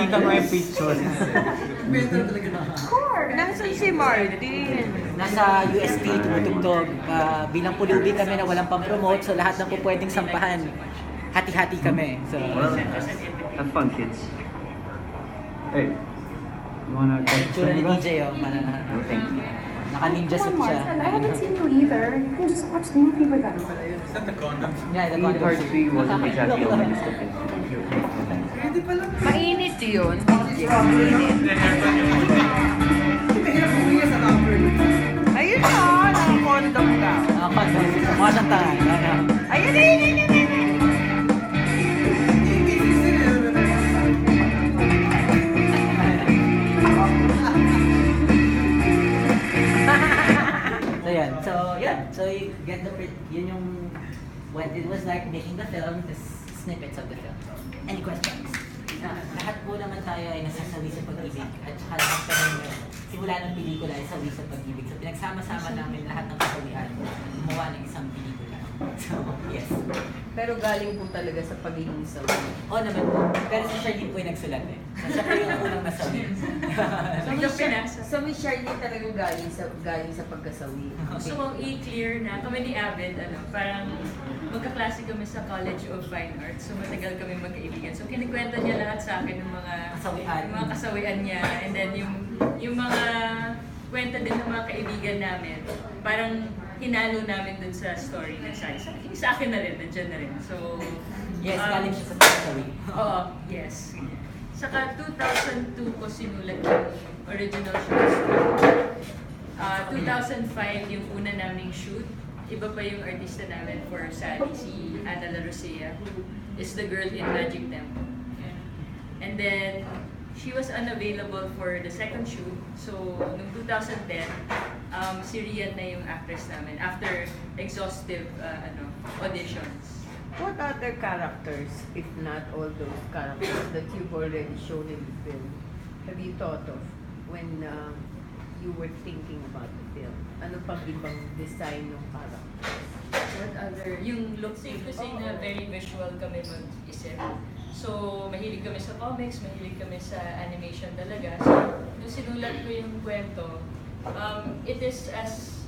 Pakita mo yung picture. Nasaan si Martin? Nasa UST, tumutugtog. Bilang pulubi kami na walang pang-promote, so lahat ng po pwedeng sampahan, hati-hati kami. So, Have fun, kids. Hey, you wanna itsura ni DJ, oh. Thank you. Naka-ninja suit siya. I haven't seen you either. You can just watch the movie with us. Is that the condom? Yeah, the condom. Part 3 wasn't exactly on my list of things. Mainit yun. Mainit. Ayun na, naka-condom ka. Naka-condom. Mukha siyang tanga. Ayun, ayun, ayun, ayun. So you get yun yung, when it was like making the film, the snippets of the film. Any questions? Lahat po naman tayo ay nasasawi sa pag-ibig at saka lahat kami simula ng pelikula ay sawi sa pag-ibig. So pinagsama-sama namin lahat ng kasawian, gumawa ng isang pelikula. So, yes. Pero galing po talaga sa pagiging sawi. Oo naman po. Pero si Charlene po yung nagsulat eh. So siya po yung unang nasawi. So Miss Charlene talagang galing sa pagkasawi. So, i-clear na kami ni Avid, parang magkaklase kami sa College of Fine Arts. So, matagal kami magkaibigan. So, kinikwento niya lahat sa akin ng mga kasawian niya. And then, yung mga kwento din ng mga kaibigan namin, parang hinalo namin dun sa story na sa akin na rin, nandiyan na rin. So, yes, galing siya sa pagkasawi. Oo, yes. Saka 2002 ko sinulat yung original short story. 2005 yung una naming shoot. Iba pa yung artista namin for Sally, si Ana La Rosea, who is the girl in Magic Temple. And then, she was unavailable for the second shoot. So, noong 2010, si Rian na yung actress namin after exhaustive auditions. What other characters, if not all those characters that you've already shown in the film, have you thought of when you were thinking about the film? Ano pang ibang design ng characters? What other, yung look, safe to say na very visual kami mag-isip. So, mahilig kami sa comics, mahilig kami sa animation talaga. So, nung sinulat ko yung kwento, it is as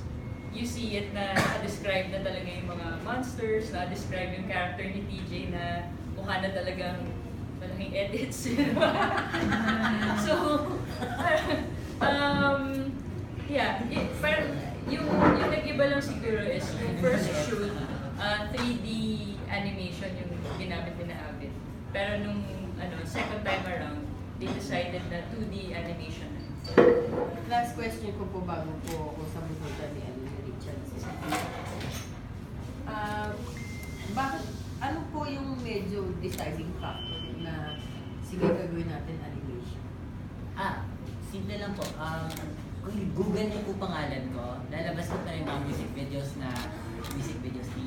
you see it na na-describe na talaga yung mga monsters, na-describe yung character ni TJ na mukha na talagang malaking edits. So, yeah, parang yung nag-iba lang siguro is yung first shoot, 3D animation yung ginamit ni Avid. Pero nung second time around, they decided na 2D animation na. Last question ko po bago po ako sa musutan ni Richard. Bakit, ano po yung medyo deciding factor na sige gagawin natin animation? Simple lang po. Kung i-google niyo po pangalan ko, lalabas ko pa rin mga music videos ni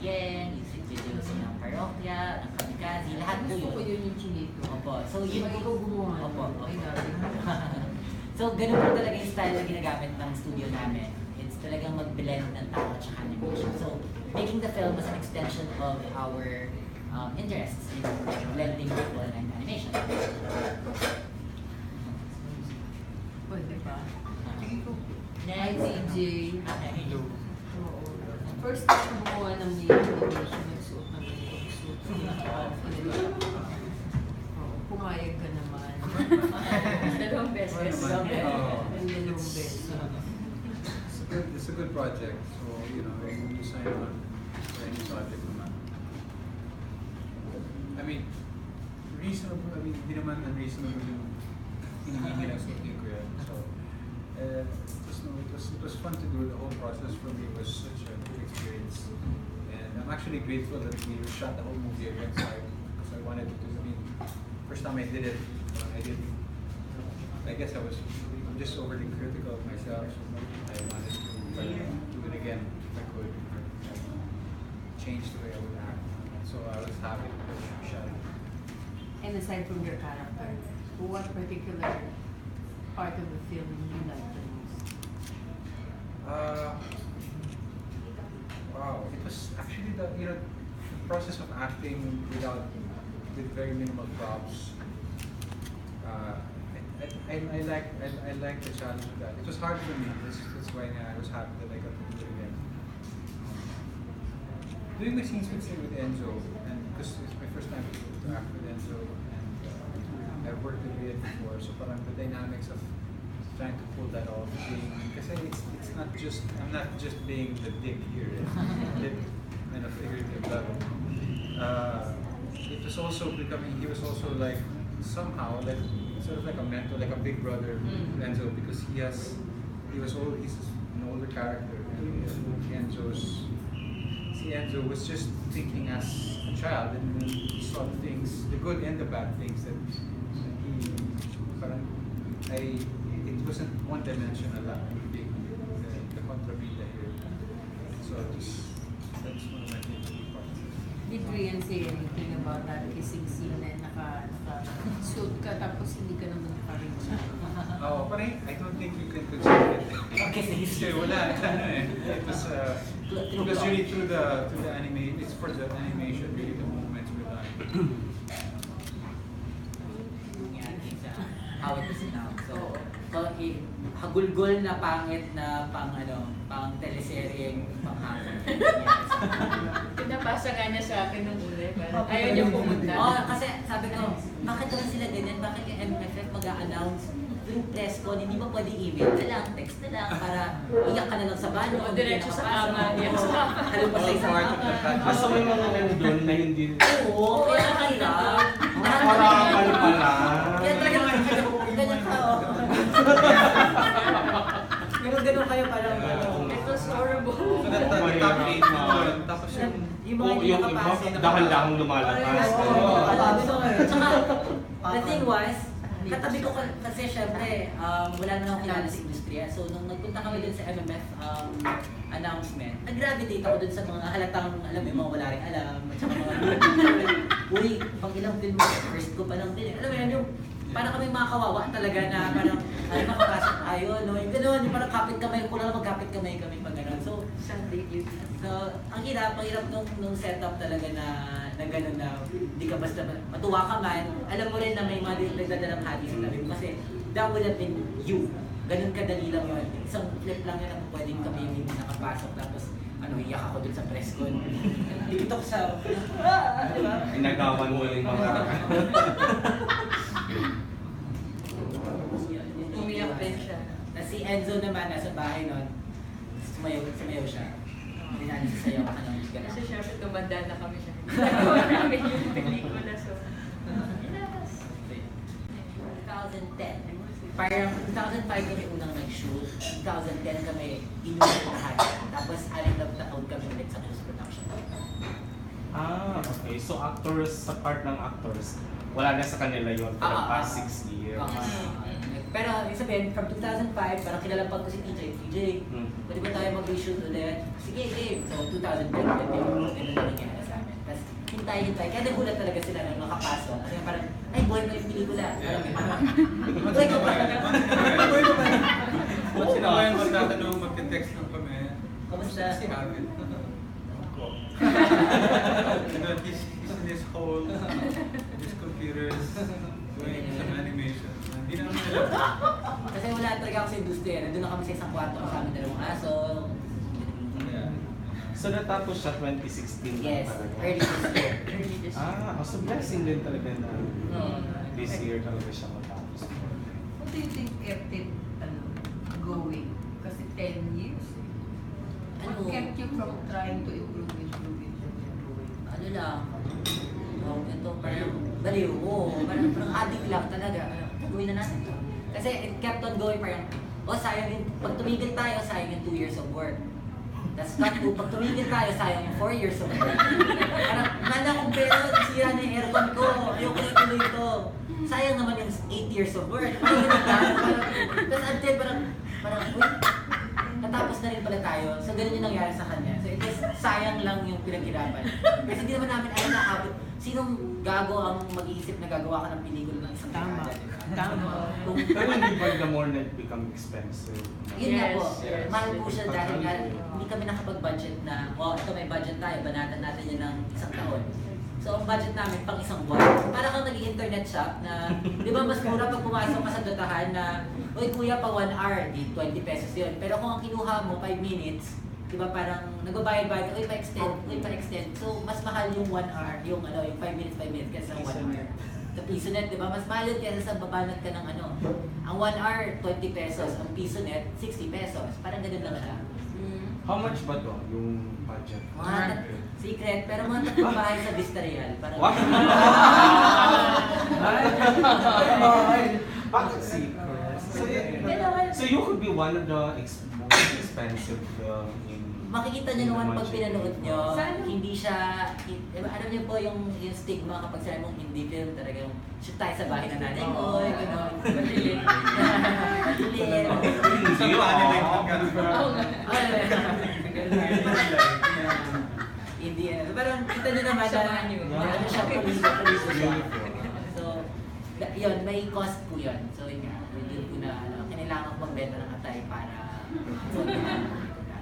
Yen, music videos ng Parokya, ng Kamikaze, lahat po yun. Gusto ko yun yung chinito. Opo. So, yun ikaw gumawa. Opo. Ay, gabi. So, ganun po talaga yung style na ginagamit ng studio namin. It's talagang mag-blend ng tao at saka animation. So, making the film was an extension of our interests in blending visual and animation. Pwede ba? Sige po. Hi, TJ. Hello. First time gumawa ng animation, nagsuot ng ganitong suit. Pumayag ka naman. Dalawang beses. Dalawang beses. It's a good project. So, when you sign on for any project naman. I mean, reasonable, hindi naman unreasonable yung hinihingi ng studio ko yan. So, it was fun to do. The whole process for me was such a good experience. And I'm actually grateful that we shot the whole movie again. Because I wanted to do it. First time I did it, I guess I was just overly critical of myself. So I wanted to do it again if I could. Change the way I would act. So I was happy to shot it. And aside from your character, what particular part of the film you like the most? Wow, it was actually the process of acting with very minimal props. I like the challenge of that. It was hard for me. That's why I was happy that I got to do it again. Doing the scenes with Enzo, and because it's my first time to act with Enzo, and I've worked with it before, so parang the dynamics of trying to pull that off, because it's not just, I'm not just being the dick here, dick in a figurative level. It was also becoming, he was also like somehow like sort of like a mentor, like a big brother to Enzo, because he's an older character, and Enzo was just thinking as a child, and then he saw the things, the good and the bad things that he, parang, it wasn't one-dimensional lang, the contrabida here. So that's one of my favorite parts. Did Rian say anything about that kissing scene na naka-suit ka tapos hindi ka naman naka-ring? Oh, but I don't think you can consider it. Okay, Kasi wala, it was because really through the anime, it's for the animation, really the movements were done. How it is now. So hagulgol na pangit na pang teleseryeng panghapon. Yes. Pinapasa nga niya sa akin nung una, parang ayaw niya pumunta. Kasi sabi ko, bakit naman sila ganyan? Bakit yung MMFF mag-a-announce yung press con, hindi ba pwede email na lang, text na lang, para iyak ka na lang sa banyo. O, diretso sa kama, iyak sa kama. Halong pa sa isang kama. So may mga doon na hindi... Oo, kaya nakahirap. Nakakarapan pala. Kaya talaga ganyan ka, oh. Ganun kayo parang It was horrible. So that the top 8 tapos yung mga hindi nakapasok. Dahil-dahang lumalabas. Tsaka, the thing was, katabi ko kasi syempre, wala na akong kilala sa industriya. So, nung nagpunta kami dun sa MMF announcement, nag-gravitate ako dun sa mga halatang, alam mo, yung mga wala rin alam, at saka mga uy, pang ilang film mo, first ko pa lang din. Alam mo yan, yung parang kami mga kawawa talaga na parang, ay, makapasok tayo, no? Yung gano'n, yung parang kapit kamay, kung lang magkapit kamay kami pag gano'n. So, ang hirap nung setup talaga na gano'n na hindi ka basta matuwa ka man, alam mo rin na may mga nagdadalang hati sa tabi mo kasi that would have been you. Ganun kadali lang yun. Isang flip lang yun na pwedeng kami yung hindi nakapasok tapos iyak ako dun sa press con. Dito ko sa... diba? Inagawan mo yung mga... Umiyak din siya. Si Enzo naman nasa bahay nun, sumayaw siya. Hindi na siya sayaw ka ng gano'n. Kasi syempre tumanda na kami siya. Nagawa namin yung pelikula, so... 2010. Parang 2005 kami unang nag-shoot, 2010 kami inulit lahat. Tapos 6 na taon kami ulit sa post-production. Okay. So actors, sa part ng actors, wala na sa kanila yun for the past 6 years. Pero ibig sabihin, from 2005, parang kinalampag ko si TJ, pwede ba tayo mag-reshoot ulit? Sige, game. So 2010 ulit yung nangyari sa amin. Tapos hintay. Kaya nagulat talaga sila nang makapasok. Kasi parang, ay boy mo yung pelikula. Boy ko pa. Ba't sila ba yung magtatanong, magte-text lang kami? Kamusta? Si Hamid. He's in his hole, in his computers, doing some animation. Hindi naman nila. Kasi wala talaga ako sa industriya. Nandun na kami sa isang kwarto kasama dalawang aso. So natapos siya 2016 Yes, talaga. early this year. So blessing din talaga na this year talaga siya matapos. What do you think kept it going? Kasi 10 years. What kept you from trying to improve? Ano lang, ito parang baliw, parang addict lang talaga. Gawin na natin ito. Kasi it kept on going parang, sayang yung, pag tumigil tayo, sayang yung 2 years of work. Tapos pag tumigil tayo, sayang yung 4 years of work. Parang, nana kong pero, sira na yung aircon ko, ayoko na ituloy ito. Sayang naman yung 8 years of work. Tapos until parang, natapos na rin pala tayo. So, ganun yung nangyari sa kanya. So, it is sayang lang yung pinaghirapan. Kasi hindi naman namin alam na sinong gago ang mag-iisip na gagawa ka ng pelikula ng isang dekada. Tama. Pero hindi ba the more na it become expensive? Yun nga po. Yes. Mahal po siya dahil nga hindi kami nakapag-budget na, ito may budget tayo, banatan natin yan ng 1 taon. So, So, ang budget namin pang isang buwan. Para kang nag-internet shop na, di ba mas mura pag pumasok ka sa dotahan na, uy kuya, pa 1 hour, di 20 pesos yun. Pero kung ang kinuha mo, 5 minutes, di ba parang nagbabayad-bayad, uy pa-extend. So, mas mahal yung 1 hour, yung 5 minutes kaysa 1 hour. Sa PisoNet, di ba? Mas mahal yun kaysa sa babanat ka ng Ang 1 hour, 20 pesos. Ang PisoNet, 60 pesos. Parang ganun lang siya. How much ba to, yung budget? Secret, pero mga tatlong bahay sa Vista Real. Parang What? Bakit secret? So you could be one of the most expensive in... makikita nyo naman pag pinanood nyo, Saan? hindi siya, alam nyo po yung stigma kapag sabi mong indie film, talagang shoot tayo sa bahay ng nanay mo, gano'n. Madilim. Madilim. Hindi yung anime yung ganun. Hindi yan. Parang kita nyo naman Samahan nyo. ano siya, police siya. So, yun, may cost po yun. So, yun nga, yun po na, kailangan ko magbenta ng atay para,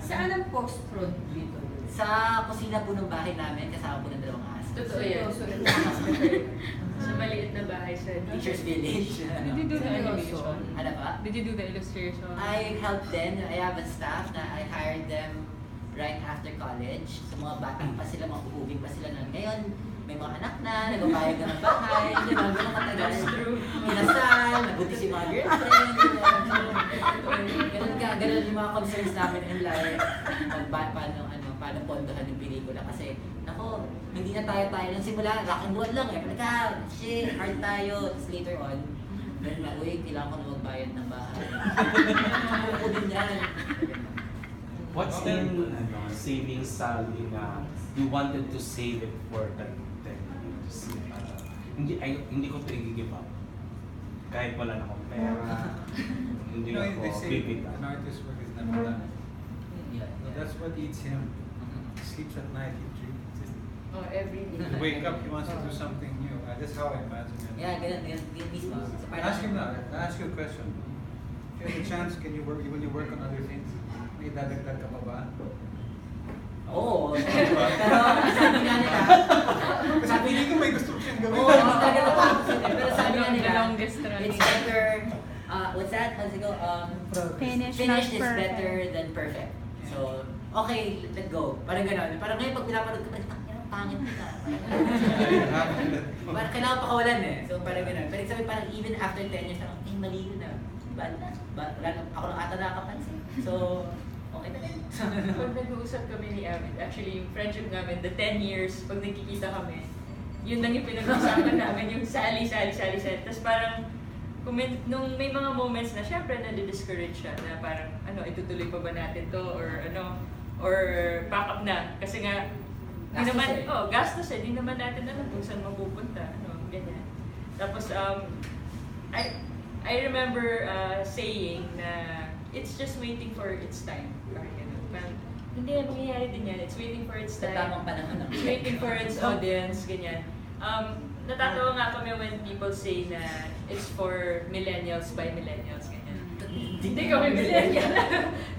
Saan ang post-prod dito? sa kusina po ng bahay namin, kasama po ng 2 aso. Totoo yan. Sa maliit na bahay sa Teacher's Village. Did you do the illustration? Ano ba? Did you do the illustration? I helped them. I have a staff na I hired them right after college. So mga bata pa sila, mga ubing pa sila na ngayon. May mga anak na, nagpapayag na ng bahay, ganun katagal. That's true. Kinasal, nabuti si mga girlfriend, ganun yung mga concerns namin in life. Paano pondohan yung pelikula. Kasi, nako, hindi na tayo ng simula, rock and roll lang eh. Palika, shit, hard tayo. Tapos later on, then na, uy, kailangan ko na magbayad ng bahay. Ako din yan. What's in saving salary na you wanted to save it for 10 years? Hindi ko ito i-give up. Kahit wala na akong pera, hindi You know, ako they say bibitan. an artist's work is never done. Yeah. That's what eats him. He sleeps at night, he dreams. Oh, every day. To wake up, he wants to do something new. That's how I imagine it. Yeah, ganun mismo. So, Ask him now. I ask you a question. If you have a chance, can you work when you work on other things? May dadagdag ka pa ba? Oo. Pero sabi nga nila, Kasi hindi ko may gusto siyang gawin. oo, hindi talaga natapos yun eh. Pero sabi nga nila, The longest run. it's better, what's that? How's it go? Finish, Finish not is perfect. better than perfect. So, okay, let go. Parang gano'n. Parang ngayon pag pinapanood ko, parang pangit ka. Parang kailangan pakawalan eh. So parang gano'n. Pero sabi parang even after 10 years, parang, mali yun na. Wala na. Ako lang ata nakapansin. So, okay na rin. Pag nag-uusap kami ni Avid, actually yung friendship namin, the 10 years, pag nagkikita kami, yun lang yung pinag-uusapan namin, yung sali. Tapos parang, nung may mga moments na syempre nadi-discourage siya na parang, itutuloy pa ba natin to, or pack up na. Kasi nga, di naman, gastos eh, di naman natin alam kung saan mapupunta, ganyan. Tapos, I remember saying na, it's just waiting for its time. Parang, hindi, mangyayari din yan. It's waiting for its Sa time. tamang panahon. It's waiting for its audience, ganyan. Natatawa nga kami when people say na it's for millennials by millennials, ganyan. Hindi kami millennial.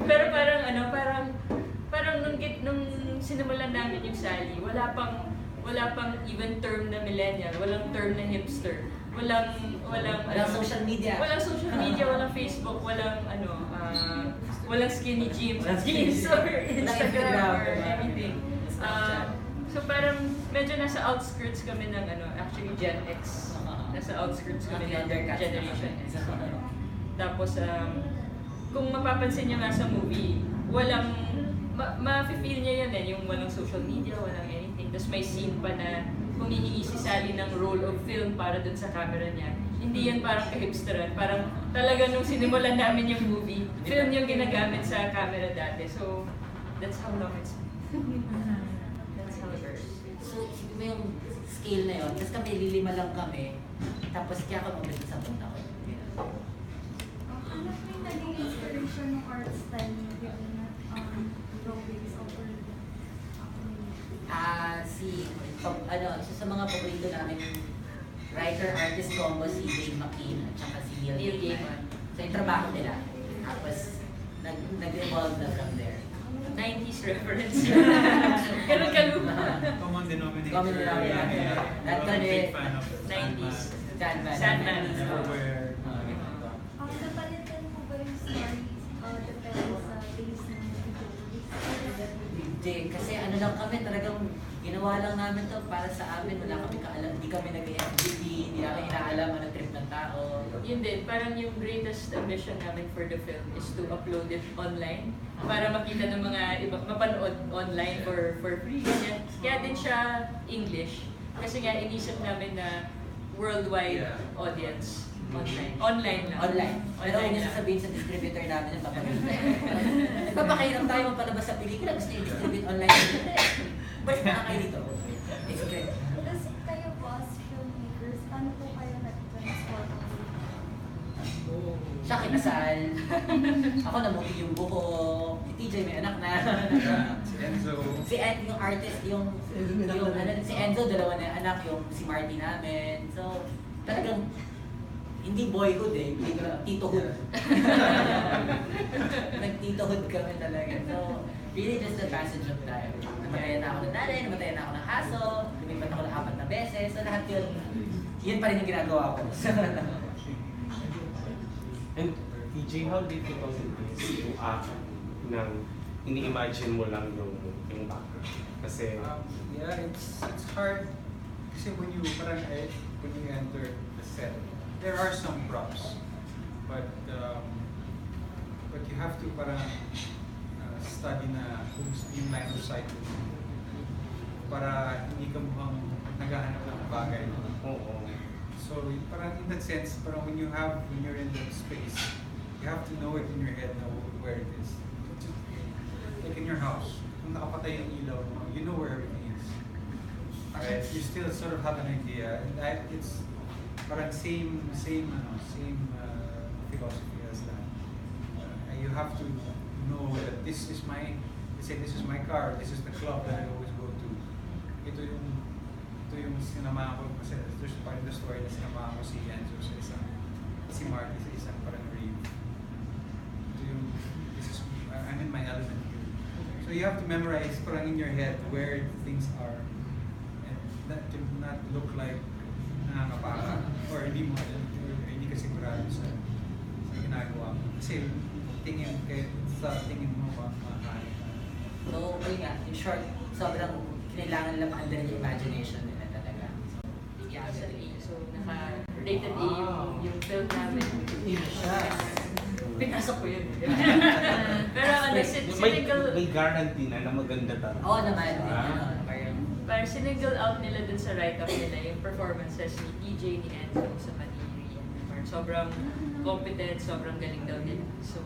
Pero parang nung sinimulan namin yung Sally, wala pang even term na millennial, walang term na hipster. Walang social media. Walang social media, walang Facebook, walang skinny jeans or Instagram or anything. So parang medyo nasa outskirts kami ng actually Gen X. Nasa outskirts kami ng generation X. Tapos kung mapapansin niyo nga sa movie, walang ma-feel niya yun yung walang social media, walang anything. Tapos may scene pa na humihingi si Sally ng roll of film para dun sa camera niya. Hindi yan parang ka-hipsteran. Parang talaga nung sinimulan namin yung movie, film yung ginagamit sa camera dati. So, that's how long it's been. That's how it works. So, siguro mo yung scale na yun. Tapos kami, lilima lang kami. Tapos kaya ako mabalik sa punta ko. Ano po yung naging inspiration ng art style niyo given na drawings over isa sa mga paborito namin writer-artist combo si Dave McKean at saka si Neil Gaiman. So yung trabaho nila. Tapos nag-evolve na from there. 90s reference. Ganun ka luma. Common denominator. Common denominator. That I'm a kami, big fan of 90s. Sandman. Sandman. Everywhere. Napalitan mo ba yung stories depende sa taste ng Hindi, kasi ano lang kami, talagang ginawa lang namin to para sa amin. Wala kami kaalam, hindi kami nag-FGP, hindi namin inaalam ano trip ng tao. Yun din, parang yung greatest ambition namin for the film is to upload it online para makita ng mga iba, mapanood online for free. Kaya din siya English. Kasi nga inisip namin na worldwide audience. Online lang. Online. Pero Online huwag niyo lang. sasabihin sa distributor namin na papaganda. Nagpapakahirap tayo magpalabas sa pelikula, gusto yung distribute online. Balik na kayo dito. It's great. Tapos kayo po as filmmakers, paano po kayo nag-transform? Siya kinasal. Ako namuti yung buko. Si TJ may anak na. Si Enzo. Si Ed, yung artist, yung si Enzo, dalawa na yung anak, yung si Marty namin. So, talagang hindi boyhood eh, titohood. Nag-titohood kami talaga. So, really just the passage of time. Namatayan na ako ng nanay, namatayan na ako ng aso, lumipat ako ng 4 na beses. So, lahat yun pa rin yung ginagawa ko. And TJ, how difficult it is to act ng ini-imagine mo lang yung background? Kasi Yeah, it's hard. Kasi when you enter the set, there are some props, but you have to study na kung yung line of sight mo para hindi ka mukhang naghahanap ng bagay. oo. So parang in that sense, parang when you're in that space, you have to know it in your head now where it is. Like in your house, kung nakapatay yung ilaw mo, you know where everything is. Right? You still sort of have an idea, and it's parang same philosophy as that. You have to know that this is my car, this is the club that I always go to. Ito yung sinamahan ko, kasi there's part of the story na sinamahan ko si Enzo sa isang, si Marty sa isang parang rave. I'm in my element here. So you have to memorize parang in your head where things are, and that can not look like nakakapaka or hindi ka sigurado sa ginagawa mo. Kasi sa tingin mo makakain ka. So, ayun nga, in short, sobrang kailangan lang maandar yung imagination nila talaga. So, yeah, Sa A. So, naka-rated A yung film namin. Pinasok ko yun. Pero ano, May guarantee na maganda talaga. Oo naman. parang siniggle out nila dun sa write-up nila yung performances ni TJ, ni Enzo, sa Maniri. Parang sobrang competent, sobrang galing daw nila. So,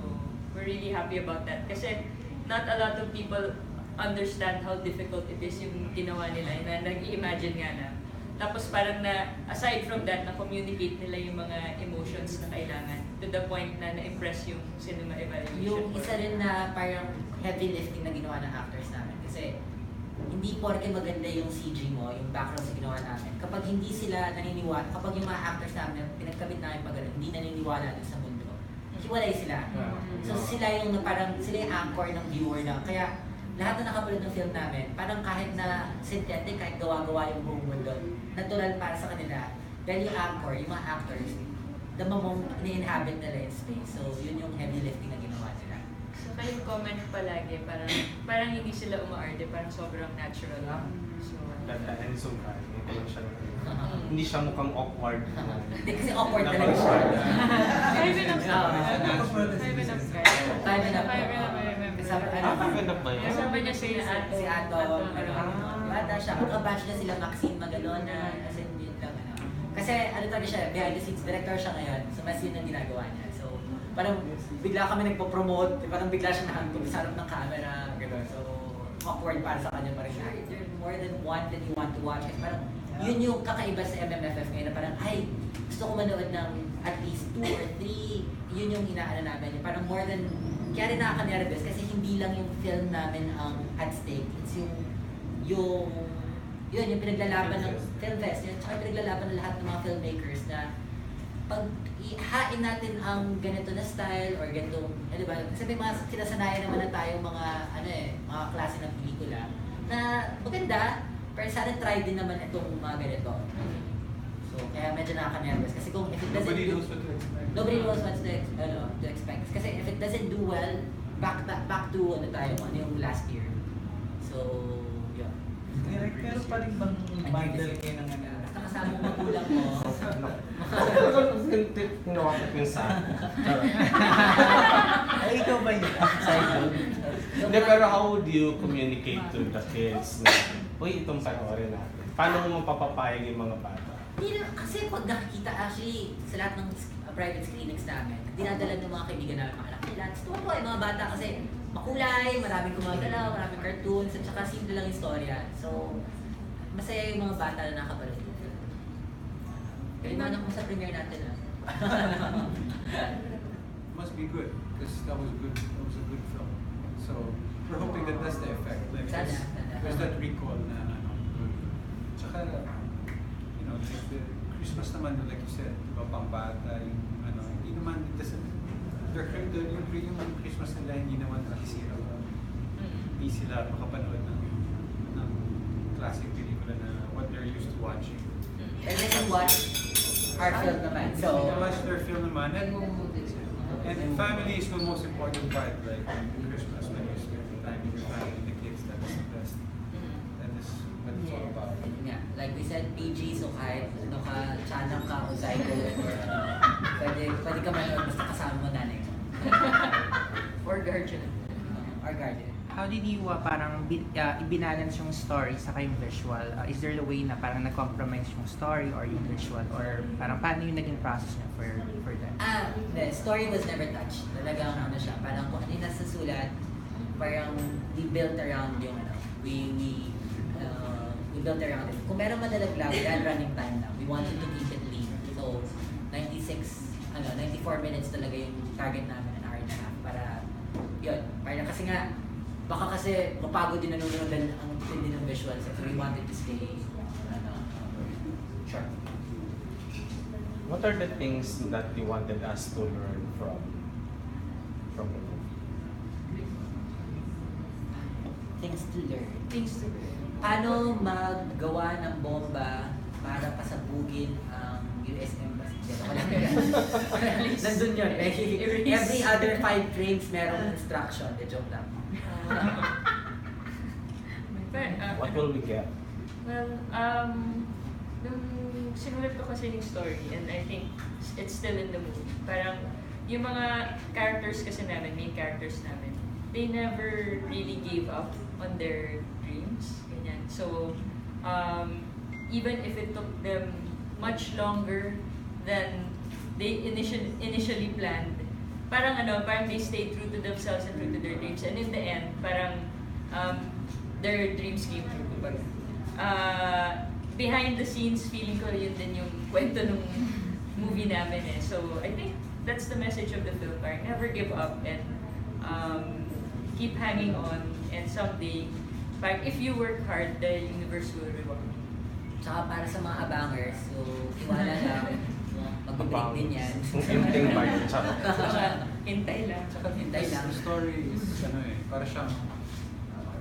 we're really happy about that. Kasi not a lot of people understand how difficult it is yung ginawa nila na nag-i-imagine nga na. Tapos parang aside from that, na-communicate nila yung mga emotions na kailangan to the point na na-impress yung cinema evaluation. Yung isa rin na parang heavy lifting na ginawa ng actors namin. Kasi hindi porke maganda yung CG mo, yung background sa ginawa namin. Kapag hindi sila naniniwala, kapag yung mga actors namin, pinagkabit namin pag hindi naniniwala din sa mundo, hiwalay sila. So sila yung anchor ng viewer na. Kaya lahat na nakapanood ng film namin, parang kahit na synthetic, kahit gawa-gawa yung buong mundo, natural para sa kanila. Dahil yung anchor, yung mga actors, dama mong ini-inhabit nila yung space. So yun yung heavy lifting na ginawa nila. So kayong comment palagi, parang hindi sila umaarte, parang sobrang natural lang. So, And so ito lang siya. Hindi siya mukhang awkward. Hindi kasi awkward talaga siya. 5 and up na. 5 and up ka. 5 and up. Five and up ba yun? Kasama niya si Atom, bata siya. Magka-batch na sila Maxine Magalona, kasi yun lang Kasi ano talaga siya, behind the scenes director siya ngayon. So mas yun ang ginagawa niya. So parang bigla kami nagpo-promote, parang bigla siya nahantog sa harap ng camera, gano'n. So awkward para sa kanya parang there's more than one that you want to watch. Kasi parang yun yung kakaiba sa MMFF ngayon na parang ay, gusto ko manood ng at least 2 or 3. Yun yung inaano namin. Parang more than, kaya rin nakaka-nervous kasi hindi lang yung film namin ang at stake. It's yung pinaglalaban ng film fest, yun, tsaka pinaglalaban ng lahat ng mga filmmakers na pag ihain natin ang ganito na style or ganito, di ba? Kasi may mga sinasanayan naman na tayo mga mga klase ng pelikula na maganda, pero sana try din naman itong mga ganito. So kaya medyo nakaka-nervous kasi kung if it doesn't Nobody knows what to expect. nobody knows what to expect. Kasi if it doesn't do well, back to yung last year. So, yeah. Pero pa rin bang bundle kayo ng ano? Basta kasama mo magulang mo. Tinawag ko yung sa akin. Ay, ikaw ba yun? Hindi, pero how would you communicate to the kids na, uy, itong panoorin natin? Paano mo mapapapayag yung mga bata? Hindi na, kasi pag nakikita actually sa lahat ng private screenings namin, dinadala ng mga kaibigan namin, mga anak nila, tuwa-tuwa yung mga bata kasi makulay, maraming gumagalaw, maraming cartoons, at saka simple lang yung storya. So, masaya yung mga bata na nakapanood. Kaya naman ako sa premiere natin Must be good because that was good. That was a good film. So we're hoping that that's the effect. Like there's that recall na ano. Tsaka, you know, like the Christmas naman, like you said, diba, pambata, yung ano, hindi naman, it doesn't, yung Christmas nila hindi naman nakisira. Hindi sila makapanood ng classic pelikula na what they're used to watching. And they can watch our film naman. So, watch their film naman. And family is the most important part, like Christmas, when you spend time with your family, the kids, that's the best. That is what it's all about. yeah, like we said, PG, so kahit ano ka, chanang ka o psycho, pwede ka manood basta kasama mo nanay mo. Or guardian. Our guardian. How did you parang i-balance yung story sa yung visual? Is there a way na parang nag-compromise yung story or yung visual? Or parang paano yung naging process niya for that? The story was never touched. Talagang ano siya, parang kung ano yung nasa sulat, parang we built around yung ano, we built around it. Kung meron madalaglag, we had running time na. We wanted to keep it lean. So, 94 minutes talaga yung target namin, an hour and a half, para yun. Parang kasi nga, baka kasi mapagod din nanonood ang tindi ng visuals. So we wanted to stay short. What are the things that you wanted us to learn from the movie? Things to learn. Things to learn. Paano maggawa ng bomba para pasabugin ang US Embassy? Nandun yun. Every other 5 frames merong instruction. Joke lang. What will we get? Well, nung sinulat ko kasi yung story, and I think it's still in the movie, parang yung mga characters kasi namin, main characters namin, they never really gave up on their dreams. Ganyan. So, even if it took them much longer than they initially planned, parang they stayed true to themselves and true to their dreams. And in the end, parang their dreams came true. But, behind the scenes, feeling ko yun din yung kwento ng movie namin eh. So, I think that's the message of the film. Parang never give up and keep hanging on. And someday, parang if you work hard, the universe will reward you. Tsaka para sa mga abangers, so iwala lang. Mag-break din yan. Hinting ba yun? Hintay lang. Hintay lang. The story is, para siyang,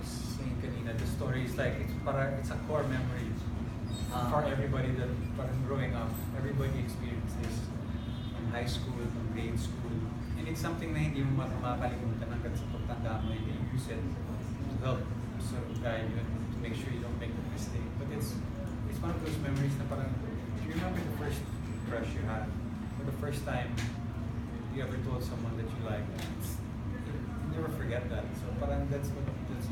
saying kanina, the story is like, it's a core memory for everybody that parang growing up. Everybody experiences this from high school, from grade school. And it's something na hindi mo makakalimutan hanggang sa pagtanda mo. You use it to help sort of guide you and to make sure you don't make a mistake. But it's one of those memories na parang, do you remember the first crush you had? Or the first time you ever told someone that you like? You never forget that. So parang that's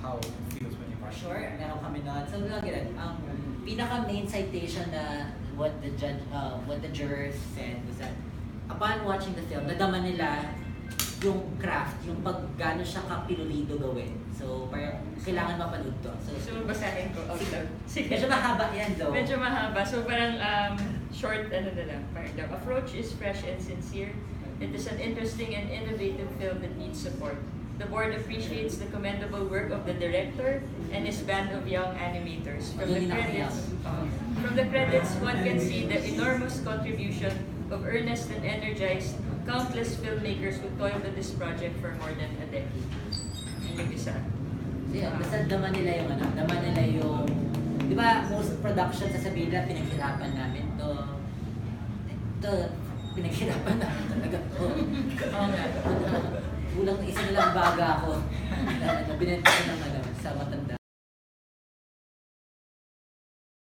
how it feels when you watch Sure, it. meron kami nun. So, ganun, ang pinaka-main citation na what the jurors said was that upon watching the film, nadama nila yung craft, yung pag gano'n siya kapinulido gawin. So, parang kailangan mapanood to. So, basahin ko out loud. Sige. Medyo mahaba yan though. Medyo mahaba. So, parang short, na lang. Parang, the approach is fresh and sincere. It is an interesting and innovative film that needs support. The board appreciates the commendable work of the director and his band of young animators. From the credits, one can see the enormous contribution of earnest and energized countless filmmakers who toiled on this project for more than a decade. Yun yung isa. So yun, basta dama nila yung dama nila yung, di ba, most production sasabihin nila, pinaghirapan namin to, pinaghirapan namin talaga to. Oo nga. Kulang isa nilang baga ako. Binenta ko ng sa matanda.